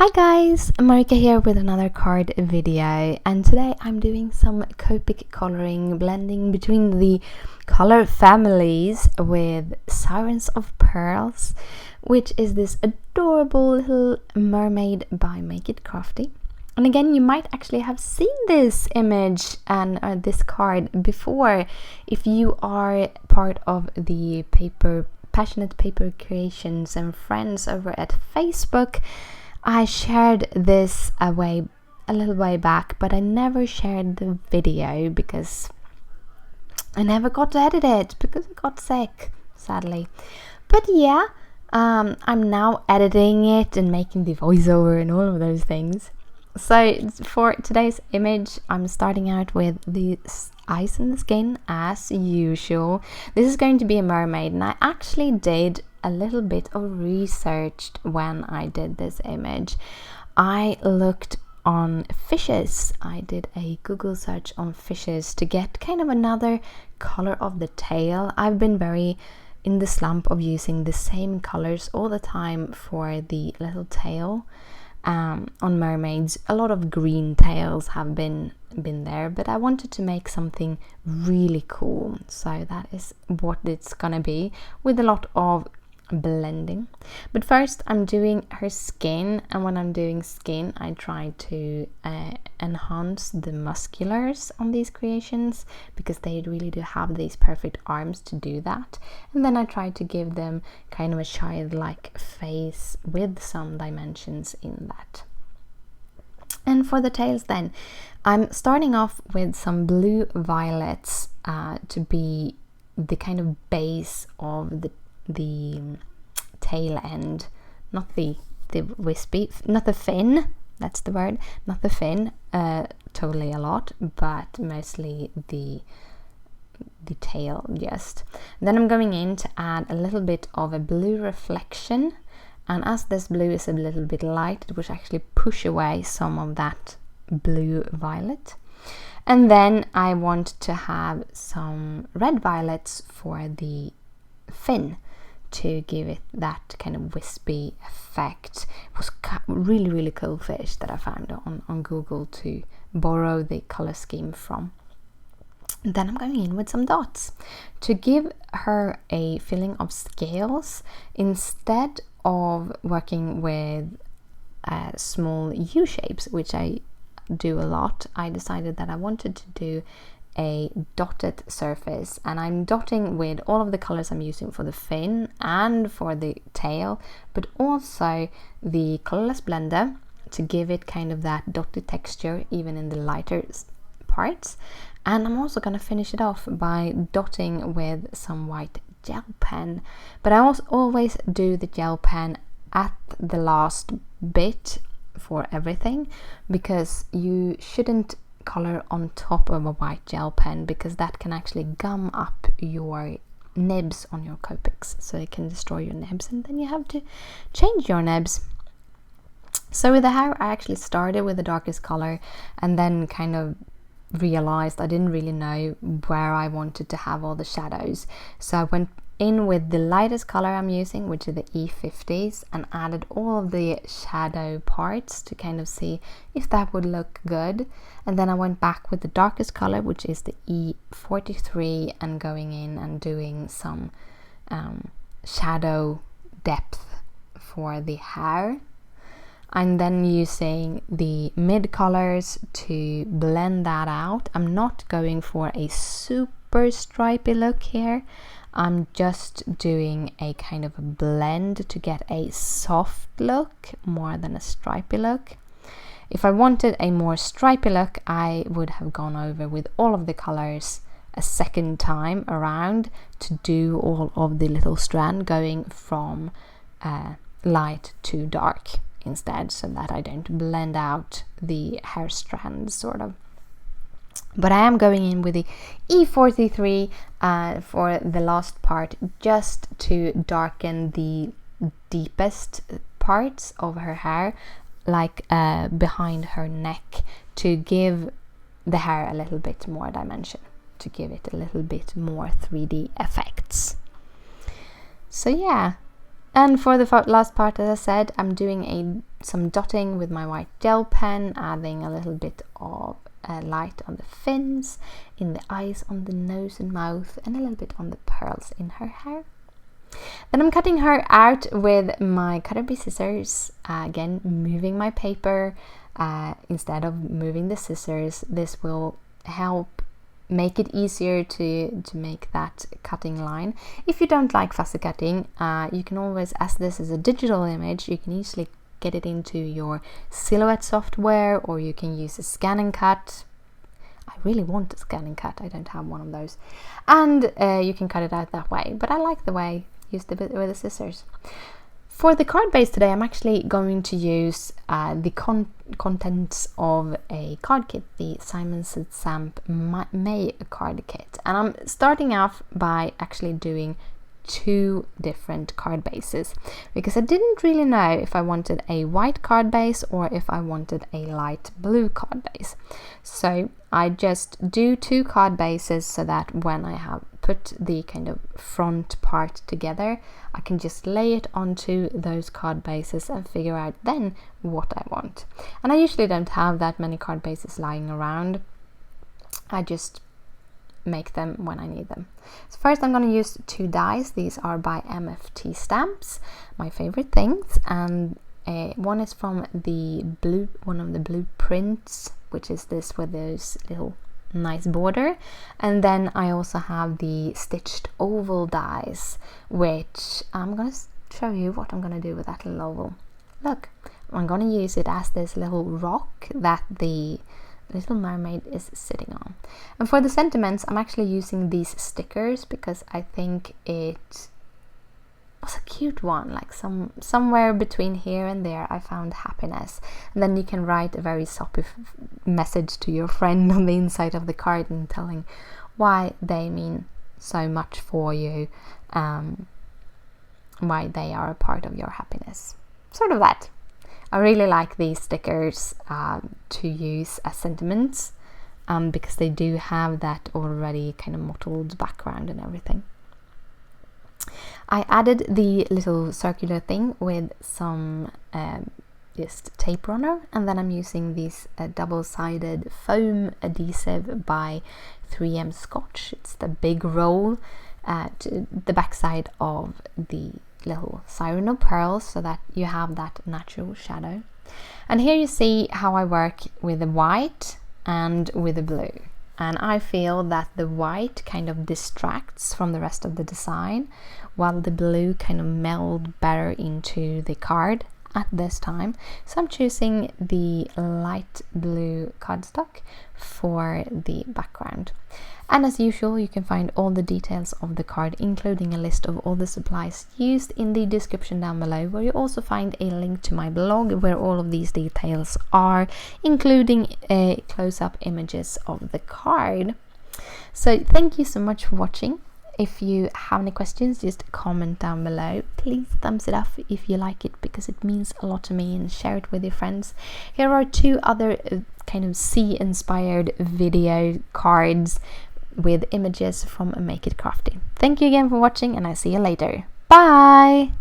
Hi guys, Marika here with another card video, and today I'm doing some Copic coloring, blending between the color families with Sirens of Pearls, which is this adorable little mermaid by Make It Crafty. And again, you might actually have seen this image and this card before if you are part of the Passionate Paper Creations and friends over at Facebook. I shared this a little way back, but I never shared the video because I never got to edit it because I got sick, sadly. But yeah, I'm now editing it and making the voiceover and all of those things. So for today's image, I'm starting out with the eyes and the skin as usual. This is going to be a mermaid, and I actually did a little bit of research when I did this image. I looked on fishes. I did a Google search on fishes to get kind of another color of the tail. I've been very in the slump of using the same colors all the time for the little tail. On mermaids, a lot of green tails have been there, but I wanted to make something really cool, so that is what it's gonna be, with a lot of blending. But first I'm doing her skin, and when I'm doing skin I try to enhance the musculars on these creations because they really do have these perfect arms to do that, and then I try to give them kind of a childlike face with some dimensions in that. And for the tails then, I'm starting off with some blue violets to be the kind of base of the tail end, not the wispy, not the fin, that's the word, not the fin, totally a lot, but mostly the tail just. Then I'm going in to add a little bit of a blue reflection, and as this blue is a little bit light, it will actually push away some of that blue violet. And then I want to have some red violets for the fin to give it that kind of wispy effect. It was really cool fish that I found on Google to borrow the color scheme from. Then I'm going in with some dots to give her a feeling of scales. Instead of working with small U shapes, which I do a lot, I decided that I wanted to do a dotted surface, and I'm dotting with all of the colors I'm using for the fin and for the tail, but also the colorless blender to give it kind of that dotted texture even in the lighter parts. And I'm also going to finish it off by dotting with some white gel pen, but I also always do the gel pen at the last bit for everything, because you shouldn't color on top of a white gel pen because that can actually gum up your nibs on your Copics, so it can destroy your nibs and then you have to change your nibs. So with the hair, I actually started with the darkest color and then kind of realized I didn't really know where I wanted to have all the shadows, so I went in with the lightest color I'm using, which is the E50s, and added all of the shadow parts to kind of see if that would look good. And then I went back with the darkest color, which is the E43, and going in and doing some shadow depth for the hair. I'm then using the mid colors to blend that out. I'm not going for a super stripy look here. I'm just doing a kind of a blend to get a soft look more than a stripy look. If I wanted a more stripy look, I would have gone over with all of the colors a second time around to do all of the little strand, going from light to dark instead, so that I don't blend out the hair strands sort of. But I am going in with the E43 for the last part, just to darken the deepest parts of her hair, like behind her neck, to give the hair a little bit more dimension, to give it a little bit more 3D effects. So yeah, And for the last part, as I said, I'm doing some dotting with my white gel pen, adding a little bit of light on the fins, in the eyes, on the nose and mouth, and a little bit on the pearls in her hair. Then I'm cutting her out with my cutter bee scissors, again moving my paper instead of moving the scissors. This will help make it easier to make that cutting line. If you don't like fussy cutting, you can always, as this is a digital image, you can easily get it into your Silhouette software, or you can use a scan and cut. I really want a scan and cut, I don't have one of those, and you can cut it out that way, but I like the way I used it with the scissors. For the card base today, I'm actually going to use the contents of a card kit, the Simon Says Samp May card kit, and I'm starting off by actually doing 2 different card bases, because I didn't really know if I wanted a white card base or if I wanted a light blue card base. So I just do 2 card bases so that when I have put the kind of front part together, I can just lay it onto those card bases and figure out then what I want. And I usually don't have that many card bases lying around. I just make them when I need them. So first I'm going to use 2 dies. These are by MFT Stamps, my favorite things, and one is from one of the blueprints, which is this with this little nice border, and then I also have the stitched oval dies, which I'm going to show you what I'm going to do with that little oval. Look, I'm going to use it as this little rock that the Little Mermaid is sitting on. And for the sentiments, I'm actually using these stickers because I think it was a cute one, like somewhere between here and there I found happiness. And then you can write a very soppy message to your friend on the inside of the card and telling why they mean so much for you, why they are a part of your happiness. Sort of that. I really like these stickers to use as sentiments because they do have that already kind of mottled background and everything. I added the little circular thing with some just tape runner, and then I'm using this double-sided foam adhesive by 3M Scotch. It's the big roll to the backside of the little siren of pearls so that you have that natural shadow. And here you see how I work with the white and with the blue, and I feel that the white kind of distracts from the rest of the design while the blue kind of meld better into the card at this time. So I'm choosing the light blue cardstock for the background. And as usual, you can find all the details of the card, including a list of all the supplies used, in the description down below, where you also find a link to my blog where all of these details are, including close-up images of the card. So thank you so much for watching. If you have any questions, just comment down below. Please thumbs it up if you like it, because it means a lot to me, and share it with your friends. Here are 2 other kind of sea-inspired video cards with images from Make It Crafty. Thank you again for watching, and I'll see you later. Bye!